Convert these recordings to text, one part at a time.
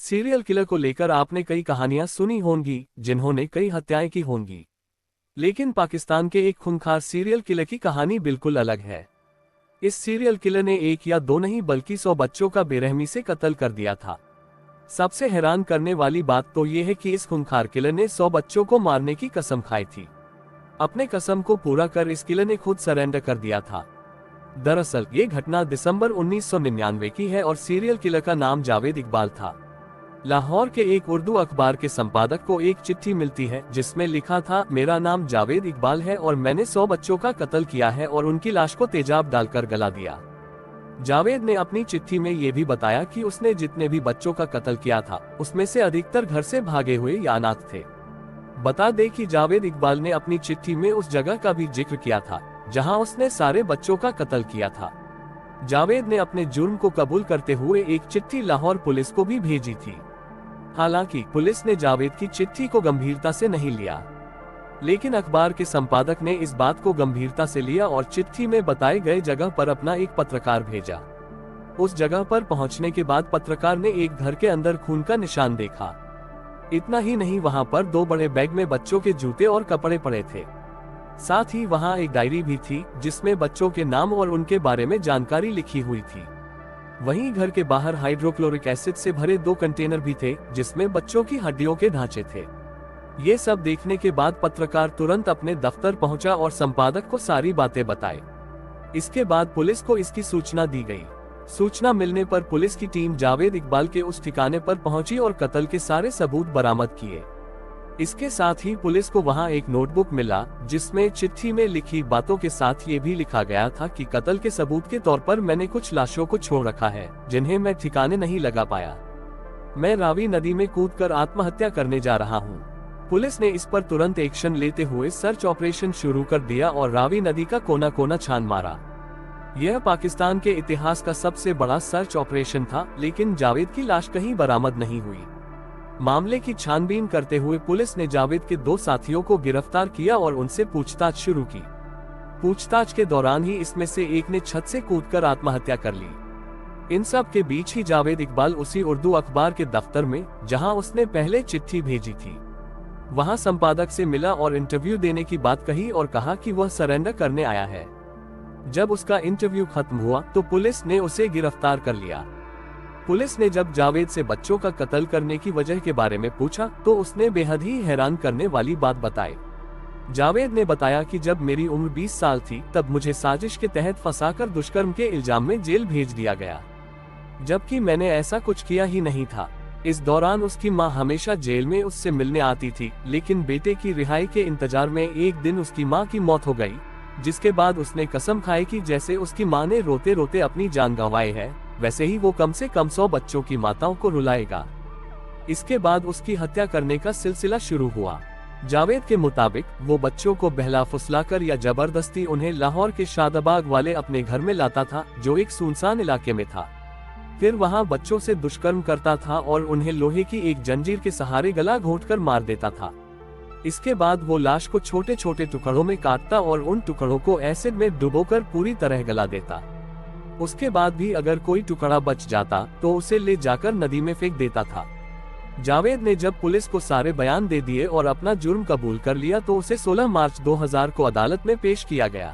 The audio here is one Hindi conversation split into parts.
सीरियल किलर को लेकर आपने कई कहानियां सुनी होंगी, जिन्होंने कई हत्याएं की होंगी। लेकिन पाकिस्तान के एक खूंखार सीरियल किलर की कहानी बिल्कुल अलग है। इस सीरियल किलर ने एक या दो नहीं बल्कि 100 बच्चों का बेरहमी से कत्ल कर दिया था। सबसे हैरान करने वाली बात तो यह है कि इस खूंखार किलर ने 100 बच्चों को मारने की कसम खाई थी। अपने कसम को पूरा कर इस किलर ने खुद सरेंडर कर दिया था। दरअसल ये घटना दिसंबर 1999 की है और सीरियल किलर का नाम जावेद इकबाल था। लाहौर के एक उर्दू अखबार के संपादक को एक चिट्ठी मिलती है जिसमें लिखा था, मेरा नाम जावेद इकबाल है और मैंने 100 बच्चों का कत्ल किया है और उनकी लाश को तेजाब डालकर गला दिया। जावेद ने अपनी चिट्ठी में ये भी बताया कि उसने जितने भी बच्चों का कत्ल किया था उसमें से अधिकतर घर से भागे हुए या अनाथ थे। बता दें कि जावेद इकबाल ने अपनी चिट्ठी में उस जगह का भी जिक्र किया था जहां उसने सारे बच्चों का कत्ल किया था। जावेद ने अपने जुर्म को कबूल करते हुए एक चिट्ठी लाहौर पुलिस को भी भेजी थी। हालांकि पुलिस ने जावेद की चिट्ठी को गंभीरता से नहीं लिया, लेकिन अखबार के संपादक ने इस बात को गंभीरता से लिया और चिट्ठी में बताए गए जगह पर अपना एक पत्रकार भेजा। उस जगह पर पहुंचने के बाद पत्रकार ने एक घर के अंदर खून का निशान देखा। इतना ही नहीं, वहां पर 2 बड़े बैग में बच्चों के जूते और कपड़े पड़े थे। साथ ही वहां एक डायरी भी थी जिसमें बच्चों के नाम और उनके बारे में जानकारी लिखी हुई थी। वहीं घर के बाहर हाइड्रोक्लोरिक एसिड से भरे 2 कंटेनर भी थे जिसमें बच्चों की हड्डियों के ढांचे थे। ये सब देखने के बाद पत्रकार तुरंत अपने दफ्तर पहुंचा और संपादक को सारी बातें बताई। इसके बाद पुलिस को इसकी सूचना दी गई। सूचना मिलने पर पुलिस की टीम जावेद इकबाल के उस ठिकाने पर पहुंची और कत्ल के सारे सबूत बरामद किए। इसके साथ ही पुलिस को वहां एक नोटबुक मिला जिसमें चिट्ठी में लिखी बातों के साथ ये भी लिखा गया था कि कत्ल के सबूत के तौर पर मैंने कुछ लाशों को छोड़ रखा है जिन्हें मैं ठिकाने नहीं लगा पाया। मैं रावी नदी में कूदकर आत्महत्या करने जा रहा हूँ। पुलिस ने इस पर तुरंत एक्शन लेते हुए सर्च ऑपरेशन शुरू कर दिया और रावी नदी का कोना कोना छान मारा। यह पाकिस्तान के इतिहास का सबसे बड़ा सर्च ऑपरेशन था, लेकिन जावेद की लाश कहीं बरामद नहीं हुई। मामले की छानबीन करते हुए पुलिस ने जावेद के 2 साथियों को गिरफ्तार किया और उनसे पूछताछ शुरू की। पूछताछ के दौरान ही इसमें से एक ने छत से कूदकर आत्महत्या कर ली। इन सब के बीच ही जावेद इकबाल उसी उर्दू अखबार के दफ्तर में, जहां उसने पहले चिट्ठी भेजी थी, वहां संपादक से मिला और इंटरव्यू देने की बात कही और कहा कि वह सरेंडर करने आया है। जब उसका इंटरव्यू खत्म हुआ तो पुलिस ने उसे गिरफ्तार कर लिया। पुलिस ने जब जावेद से बच्चों का कत्ल करने की वजह के बारे में पूछा तो उसने बेहद ही हैरान करने वाली बात बताई। जावेद ने बताया कि जब मेरी उम्र 20 साल थी तब मुझे साजिश के तहत फंसाकर दुष्कर्म के इल्जाम में जेल भेज दिया गया, जबकि मैंने ऐसा कुछ किया ही नहीं था। इस दौरान उसकी मां हमेशा जेल में उससे मिलने आती थी, लेकिन बेटे की रिहाई के इंतजार में एक दिन उसकी मां की मौत हो गई, जिसके बाद उसने कसम खाई कि जैसे उसकी मां ने रोते रोते अपनी जान गंवाई है, वैसे ही वो कम से कम 100 बच्चों की माताओं को रुलाएगा। इसके बाद उसकी हत्या करने का सिलसिला शुरू हुआ। जावेद के मुताबिक वो बच्चों को बहला फुसलाकर या जबरदस्ती उन्हें लाहौर के शादाबाग वाले अपने घर में लाता था, जो एक सुनसान इलाके में था। फिर वहां बच्चों से दुष्कर्म करता था और उन्हें लोहे की एक जंजीर के सहारे गला घोंटकर मार देता था। इसके बाद वो लाश को छोटे छोटे टुकड़ों में काटता और उन टुकड़ों को एसिड में डुबोकर पूरी तरह गला देता। उसके बाद भी अगर कोई टुकड़ा बच जाता तो उसे ले जाकर नदी में फेंक देता था। जावेद ने जब पुलिस को सारे बयान दे दिए और अपना जुर्म कबूल कर लिया तो उसे 16 मार्च 2000 को अदालत में पेश किया गया।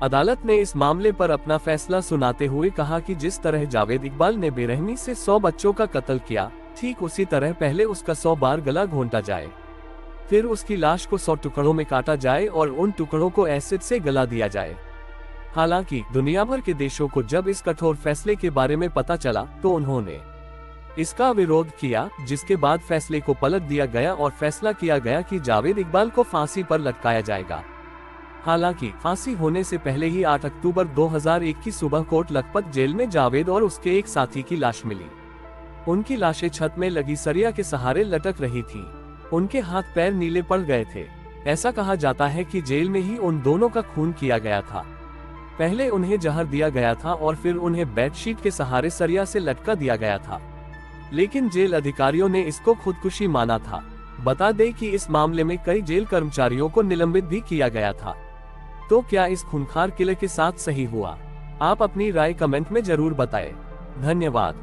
अदालत ने इस मामले पर अपना फैसला सुनाते हुए कहा कि जिस तरह जावेद इकबाल ने बेरहमी से 100 बच्चों का कत्ल किया, ठीक उसी तरह पहले उसका 100 बार गला घोंटा जाए, फिर उसकी लाश को 100 टुकड़ों में काटा जाए और उन टुकड़ों को एसिड से गला दिया जाए। हालांकि दुनिया भर के देशों को जब इस कठोर फैसले के बारे में पता चला तो उन्होंने इसका विरोध किया, जिसके बाद फैसले को पलट दिया गया और फैसला किया गया कि जावेद इकबाल को फांसी पर लटकाया जाएगा। हालांकि फांसी होने से पहले ही 8 अक्टूबर 2001 की सुबह कोट लखपत जेल में जावेद और उसके एक साथी की लाश मिली। उनकी लाशें छत में लगी सरिया के सहारे लटक रही थी। उनके हाथ पैर नीले पड़ गए थे। ऐसा कहा जाता है कि जेल में ही उन दोनों का खून किया गया था। पहले उन्हें जहर दिया गया था और फिर उन्हें बेडशीट के सहारे सरिया से लटका दिया गया था, लेकिन जेल अधिकारियों ने इसको खुदकुशी माना था। बता दें कि इस मामले में कई जेल कर्मचारियों को निलंबित भी किया गया था। तो क्या इस खूंखार किलर के साथ सही हुआ? आप अपनी राय कमेंट में जरूर बताएं। धन्यवाद।